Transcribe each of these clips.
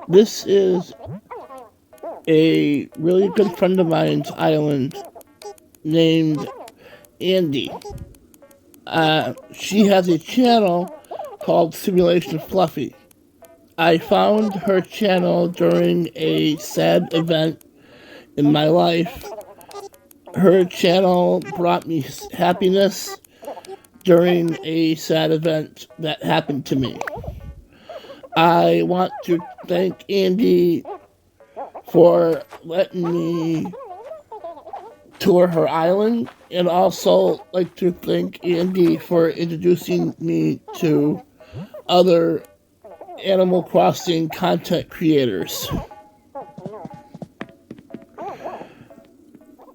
This is a really good friend of mine's island named Andy. She has a channel called Simulation Fluffy. I found her channel during a sad event in my life. Her channel brought me happiness during a sad event that happened to me. I want to thank Andy for letting me tour her island, and also like to thank Andy for introducing me to other Animal Crossing content creators.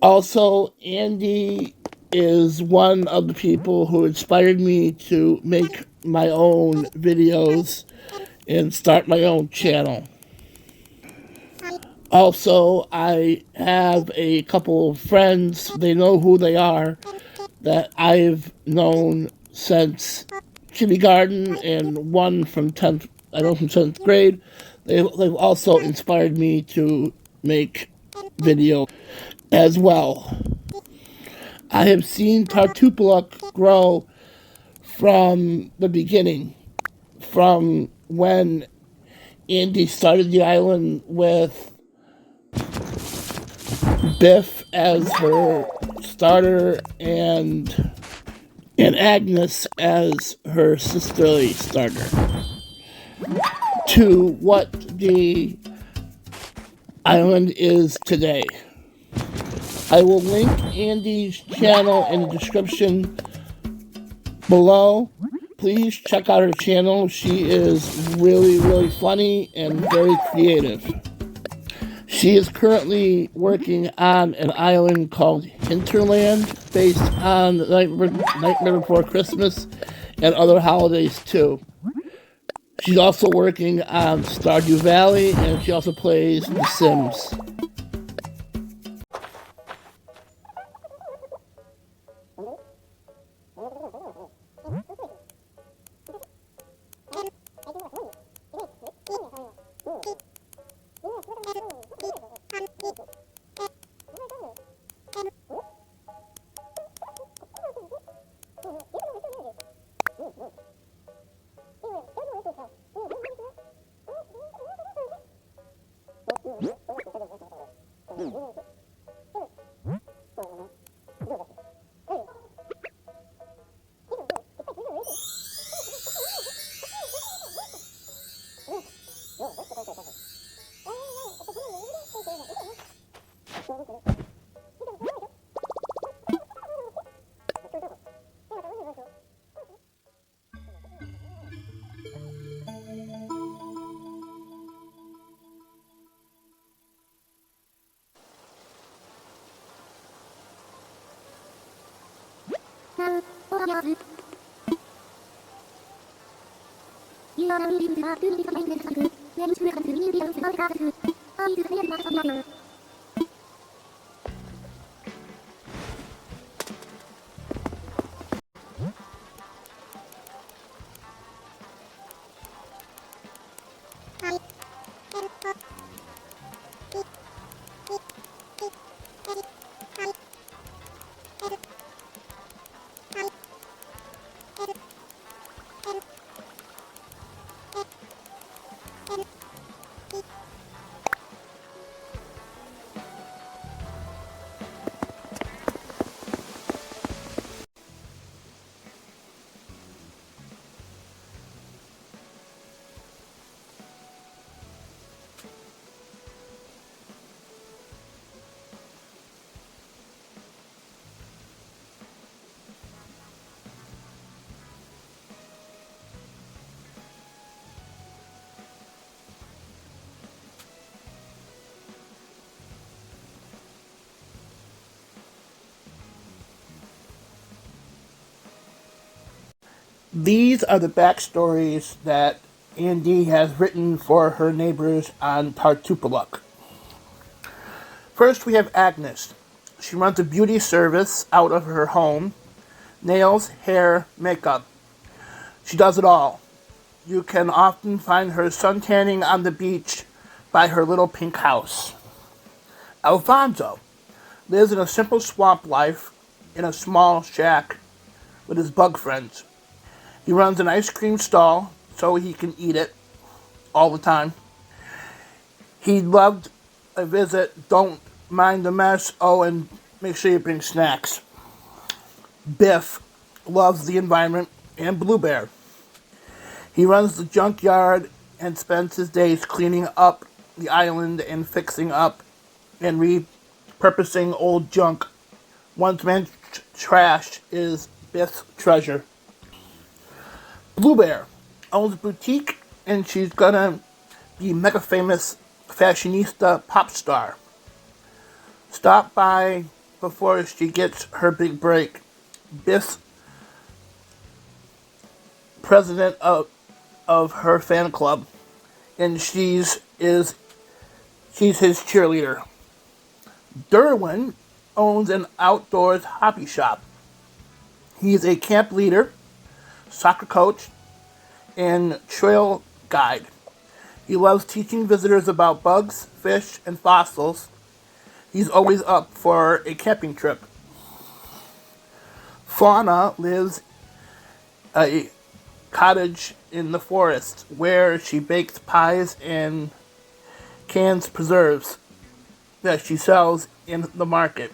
Also, Andy is one of the people who inspired me to make my own videos and start my own channel. Also, I have a couple of friends, they know who they are, that I've known since kindergarten, and one from 10th, I know from 7th grade. They've also inspired me to make videos as well. I have seen Tartupalk grow from the beginning, from when Andy started the island with Biff as her starter and Agnes as her sisterly starter, to what the island is today. I will link Andy's channel in the description below. Please check out her channel. She is really funny and very creative. She is currently working on an island called Hinterland, based on Nightmare Before Christmas and other holidays too. She's also working on Stardew Valley, and she also plays The Sims. These are the backstories that Andy has written for her neighbors on Tartupalk. First, we have Agnes. She runs a beauty service out of her home. Nails, hair, makeup. She does it all. You can often find her suntanning on the beach by her little pink house. Alfonso lives in a simple swamp life in a small shack with his bug friends. He runs an ice cream stall so he can eat it all the time. He loved a visit. Don't mind the mess. Oh, and make sure you bring snacks. Biff loves the environment and Blue Bear. He runs the junkyard and spends his days cleaning up the island and fixing up and repurposing old junk. Once man's trash is Biff's treasure. Blue Bear owns a boutique and she's gonna be mega famous fashionista pop star. Stop by before she gets her big break. Biff's president of her fan club, and she's his cheerleader. Derwin owns an outdoors hobby shop. He's a camp leader, soccer coach, and trail guide. He loves teaching visitors about bugs, fish, and fossils. He's always up for a camping trip. Fauna lives a cottage in the forest where she bakes pies and cans preserves that she sells in the market.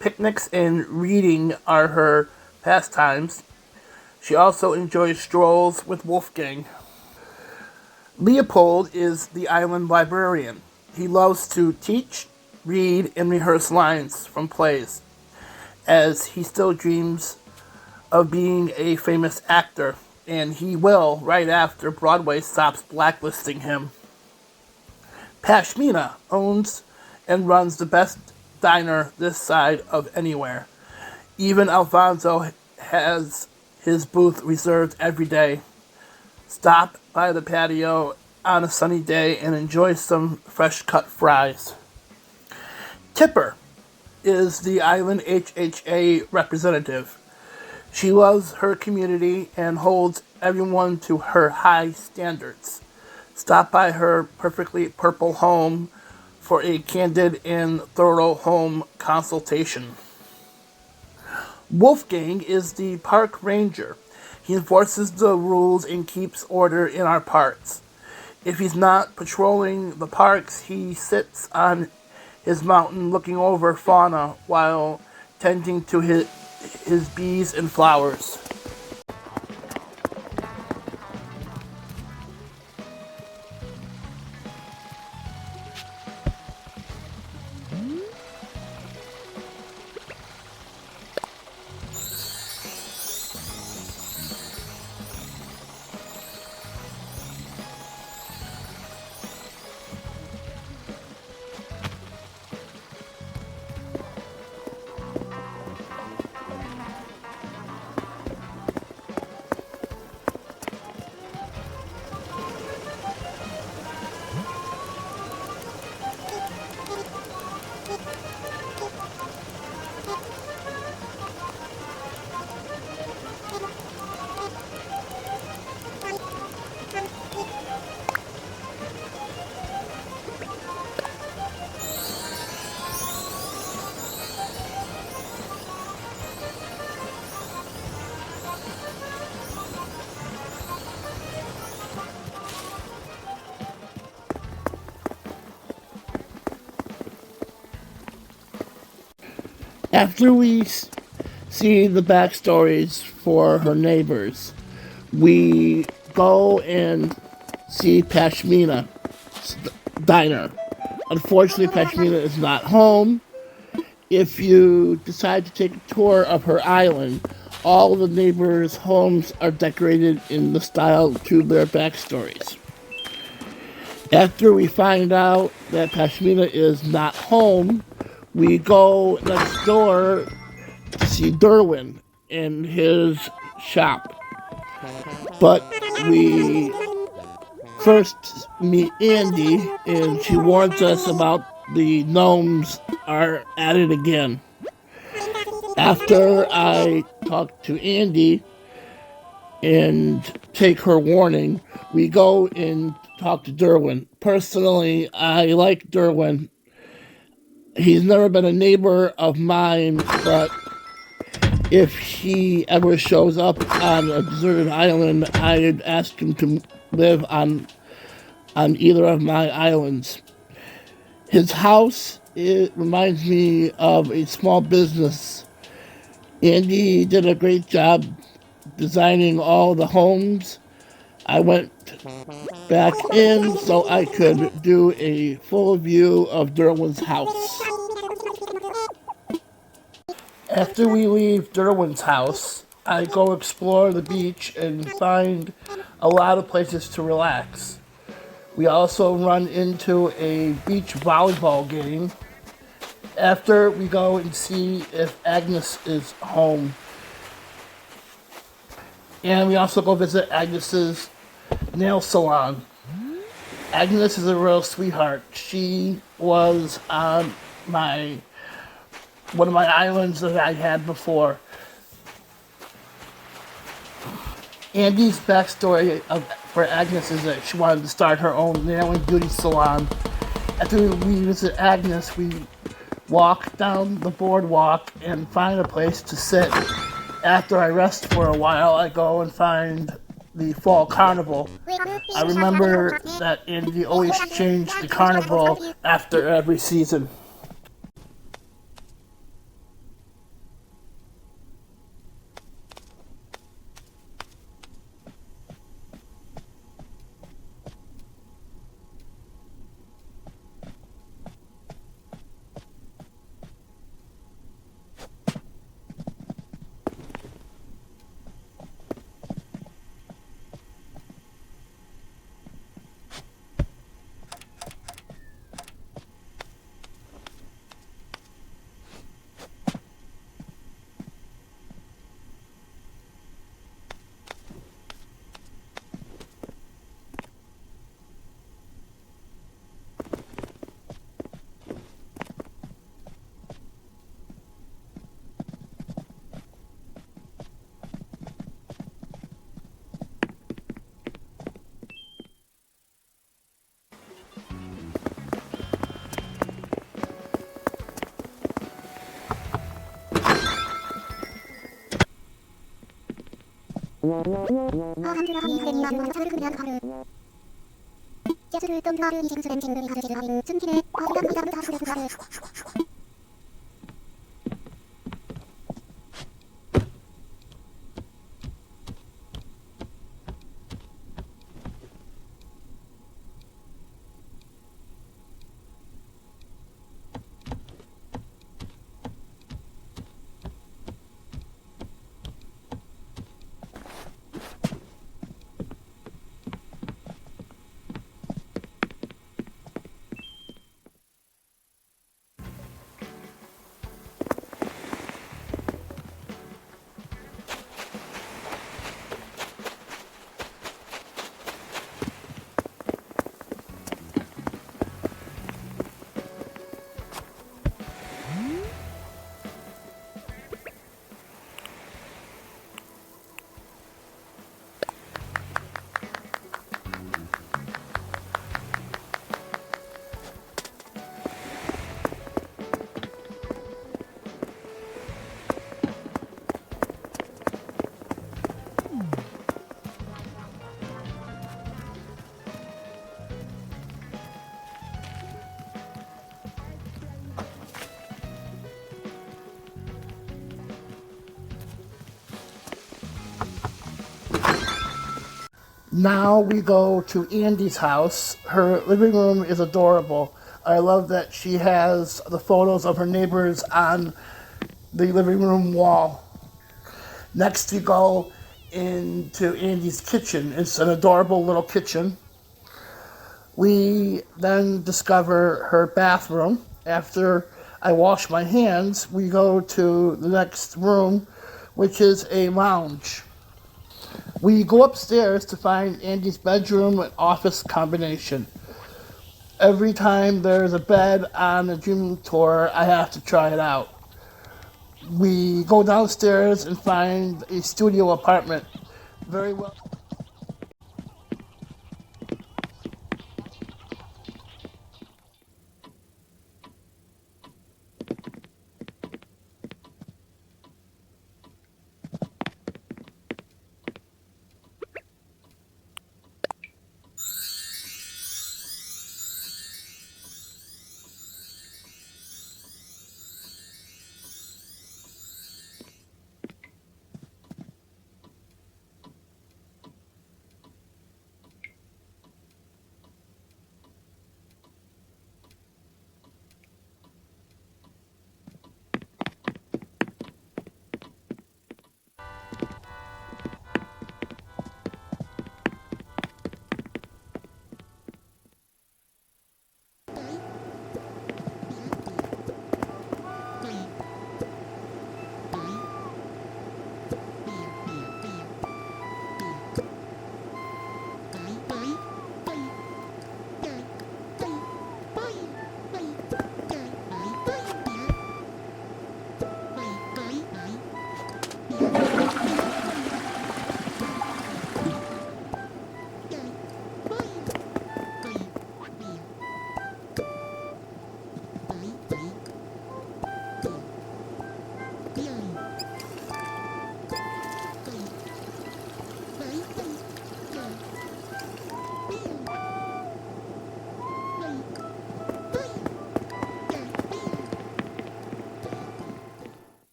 Picnics and reading are her pastimes. She also enjoys strolls with Wolfgang. Leopold is the island librarian. He loves to teach, read, and rehearse lines from plays, as he still dreams of being a famous actor, and he will right after Broadway stops blacklisting him. Pashmina owns and runs the best diner this side of anywhere. Even Alfonso has his booth reserved every day. Stop by the patio on a sunny day and enjoy some fresh cut fries. Tipper is the island HHA representative. She loves her community and holds everyone to her high standards. Stop by her perfectly purple home for a candid and thorough home consultation. Wolfgang is the park ranger. He enforces the rules and keeps order in our parks. If he's not patrolling the parks, he sits on his mountain looking over fauna while tending to his bees and flowers. After we see the backstories for her neighbors, we go and see Pashmina's diner. Unfortunately, Pashmina is not home. If you decide to take a tour of her island, all the neighbors' homes are decorated in the style to their backstories. After we find out that Pashmina is not home, we go next door to see Derwin in his shop. But we first meet Andy, and she warns us about the gnomes are at it again. After I talk to Andy and take her warning, we go and talk to Derwin. Personally, I like Derwin. He's never been a neighbor of mine, but if he ever shows up on a deserted island, I'd ask him to live on either of my islands. His house, it reminds me of a small business. Andy did a great job designing all the homes. I went back in so I could do a full view of Derwin's house. After we leave Derwin's house, I go explore the beach and find a lot of places to relax. We also run into a beach volleyball game. After, we go and see if Agnes is home. And we also go visit Agnes's nail salon. Agnes is a real sweetheart. She was on one of my islands that I had before. Andy's backstory for Agnes is that she wanted to start her own nail and beauty salon. After we visit Agnes, we walk down the boardwalk and find a place to sit. After I rest for a while, I go and find the fall carnival. I remember that Andy always changed the carnival after every season. Now we go to Andy's house. Her living room is adorable. I love that she has the photos of her neighbors on the living room wall. Next we go into Andy's kitchen. It's an adorable little kitchen. We then discover her bathroom. After I wash my hands, we go to the next room, which is a lounge. We go upstairs to find Andy's bedroom and office combination. Every time there's a bed on a gym tour, I have to try it out. We go downstairs and find a studio apartment. Very well.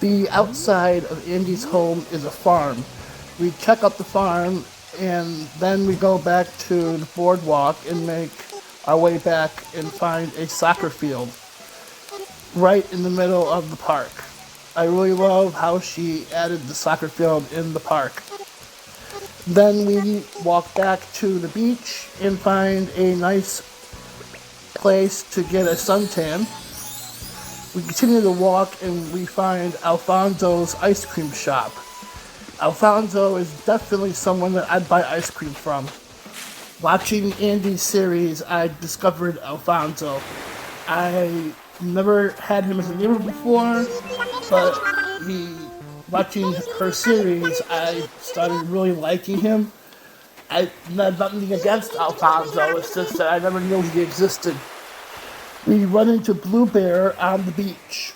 The outside of Andy's home is a farm. We check out the farm and then we go back to the boardwalk and make our way back and find a soccer field right in the middle of the park. I really love how she added the soccer field in the park. Then we walk back to the beach and find a nice place to get a suntan. We continue to walk and we find Alfonso's ice cream shop. Alfonso is definitely someone that I'd buy ice cream from. Watching Andy's series, I discovered Alfonso. I never had him as a neighbor before, but watching her series, I started really liking him. I had nothing against Alfonso, it's just that I never knew he existed. We run into Blue Bear on the beach.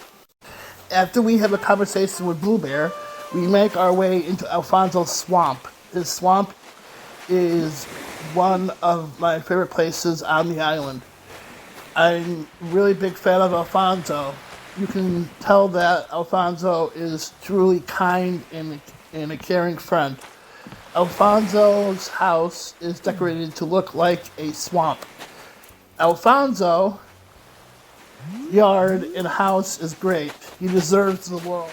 After we have a conversation with Blue Bear, we make our way into Alfonso's swamp. His swamp is one of my favorite places on the island. I'm a really big fan of Alfonso. You can tell that Alfonso is truly kind and a caring friend. Alfonso's house is decorated to look like a swamp. Alfonso yard and house is great. He deserves the world.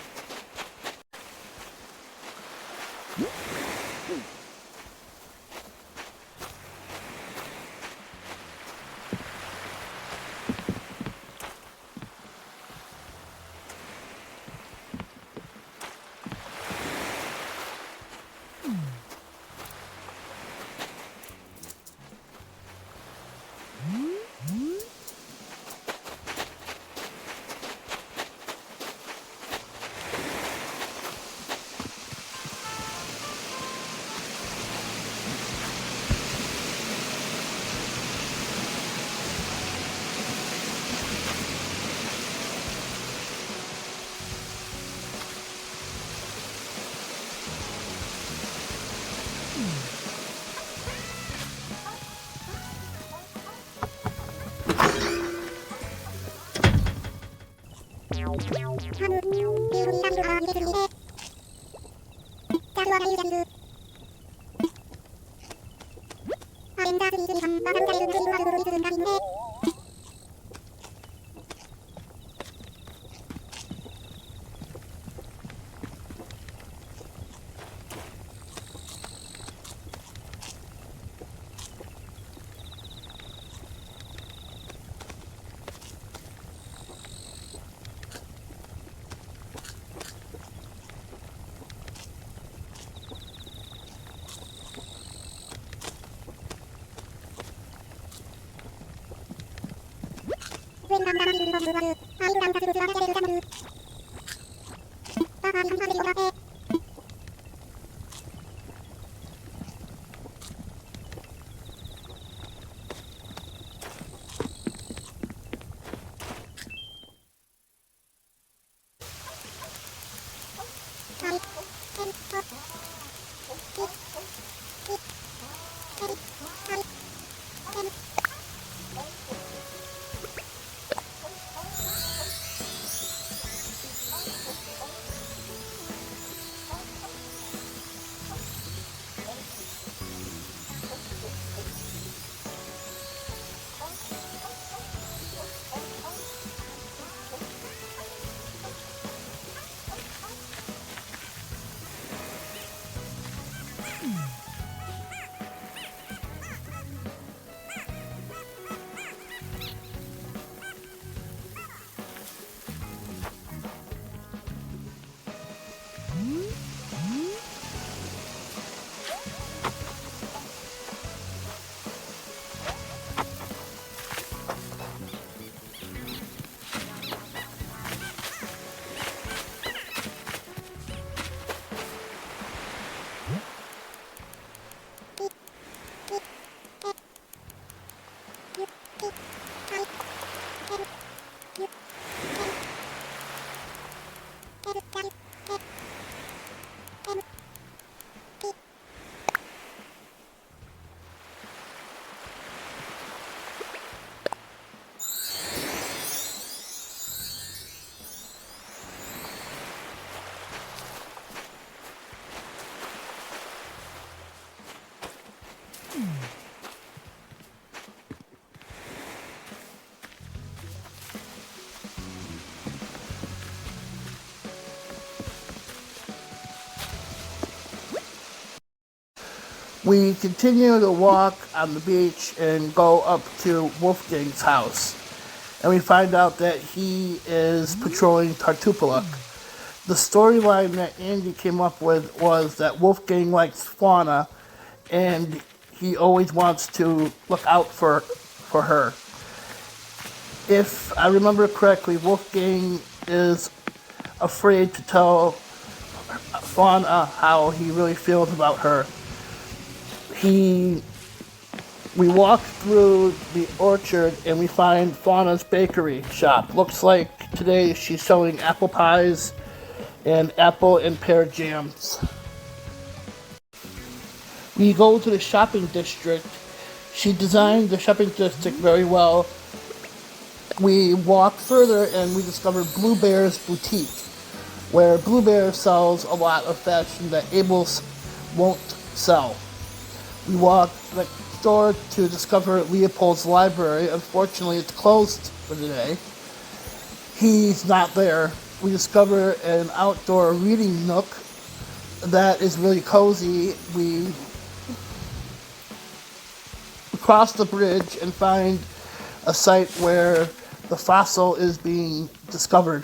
We continue to walk on the beach and go up to Wolfgang's house. And we find out that he is patrolling Tartupalk. The storyline that Andy came up with was that Wolfgang likes fauna and he always wants to look out for her. If I remember correctly, Wolfgang is afraid to tell Fauna how he really feels about her. We walk through the orchard and we find Fauna's bakery shop. Looks like today she's selling apple pies and apple and pear jams. We go to the shopping district. She designed the shopping district very well. We walk further and we discover Blue Bear's boutique, where Blue Bear sells a lot of fashion that Abel's won't sell. We walk next door to discover Leopold's library. Unfortunately, it's closed for today. He's not there. We discover an outdoor reading nook that is really cozy. We cross the bridge and find a site where the fossil is being discovered.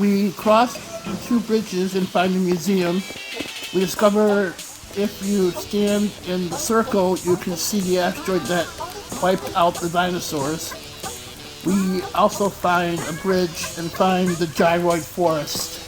We crossed the two bridges and find a museum. We discover if you stand in the circle, you can see the asteroid that wiped out the dinosaurs. We also find a bridge and find the gyroid forest.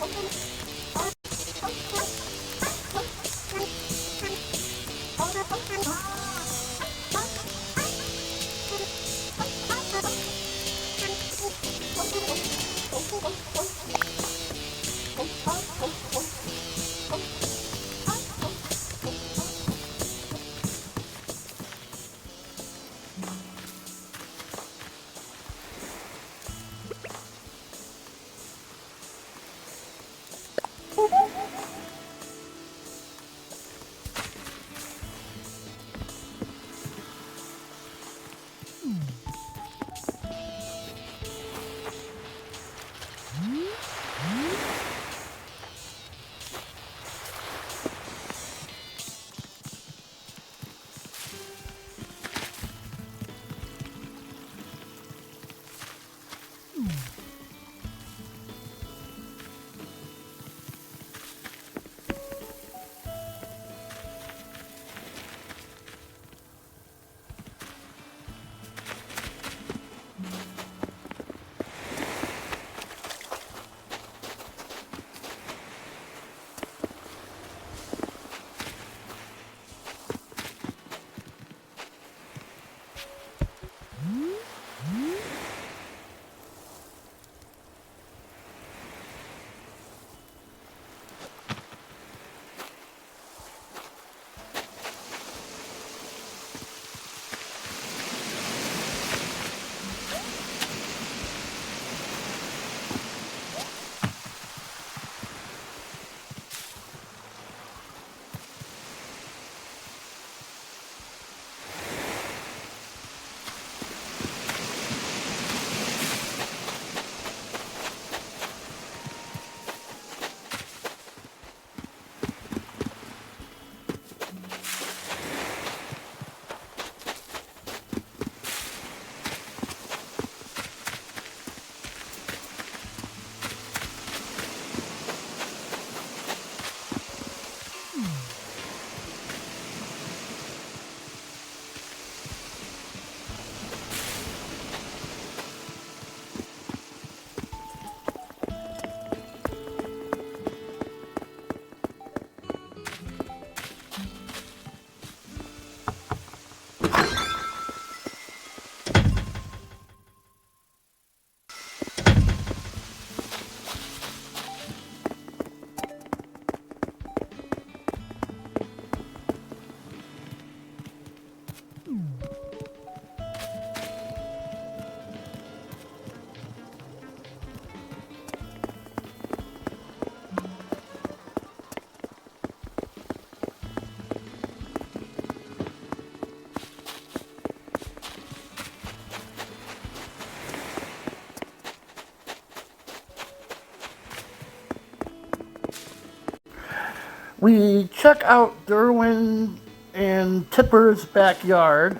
We check out Derwin and Tipper's backyard,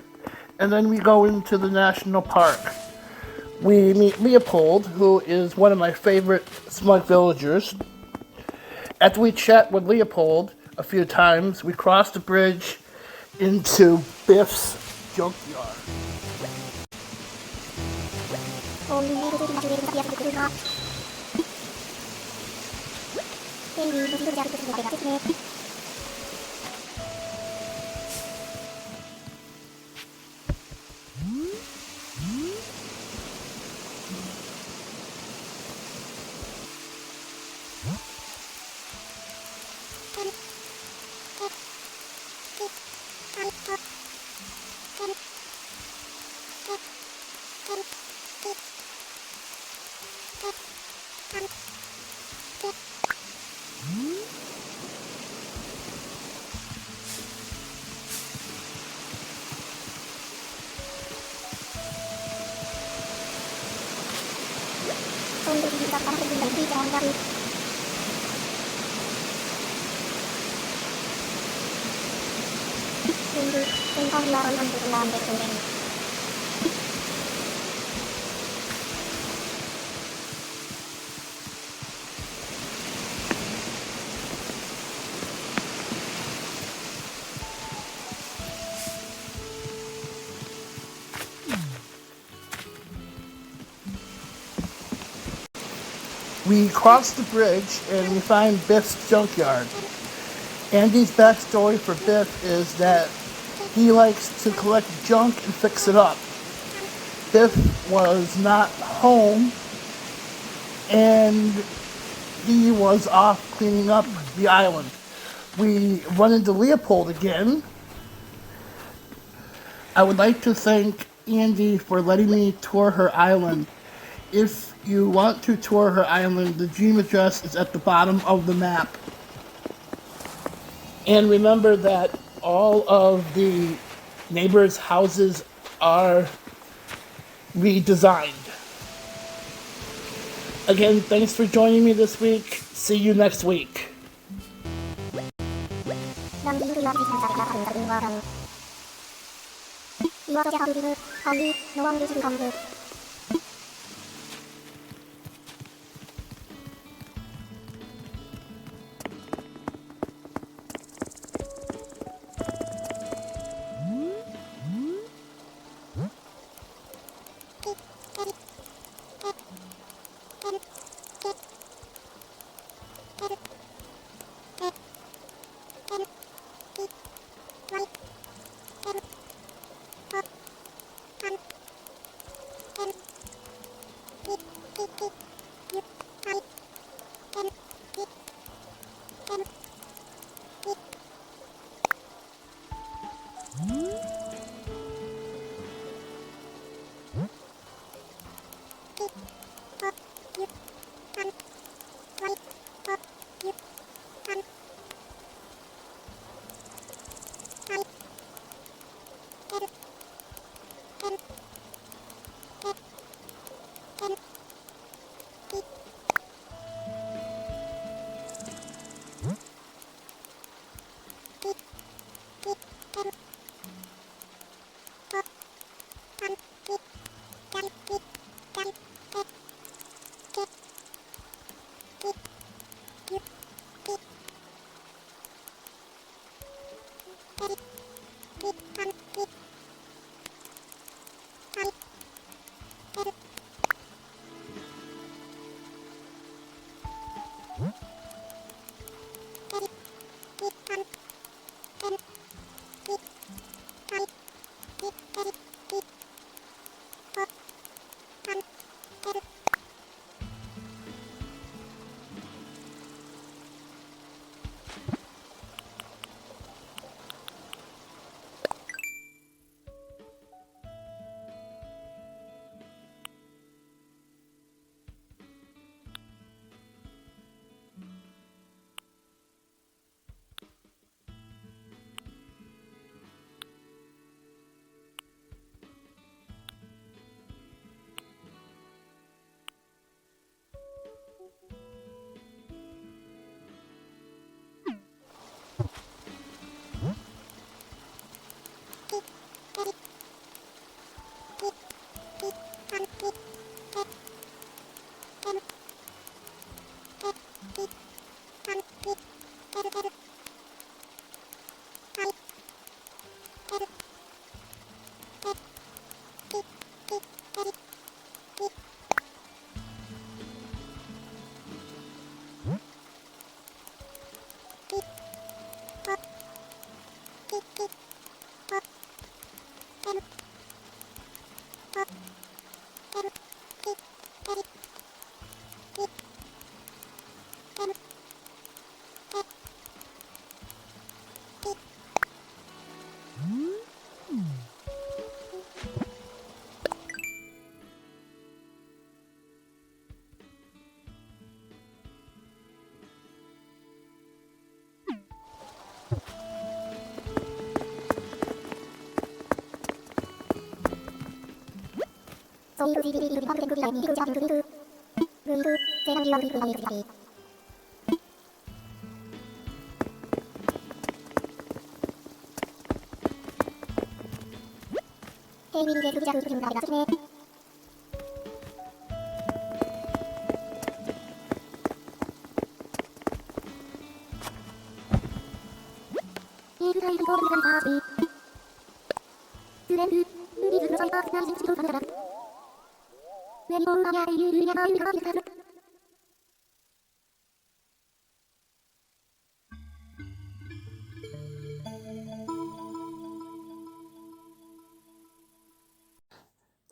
and then we go into the national park. We meet Leopold, who is one of my favorite smug villagers. After we chat with Leopold a few times, we cross the bridge into Biff's junkyard. We cross the bridge and we find Biff's junkyard. Andy's backstory for Biff is that he likes to collect junk and fix it up. Biff was not home and he was off cleaning up the island. We run into Leopold again. I would like to thank Andy for letting me tour her island. If you want to tour her island, the dream address is at the bottom of the map. And remember that all of the neighbors' houses are redesigned. Again, thanks for joining me this week. See you next week.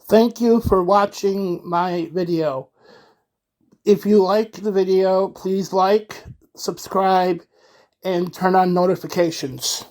Thank you for watching my video. If you liked the video, please like, subscribe, and turn on notifications.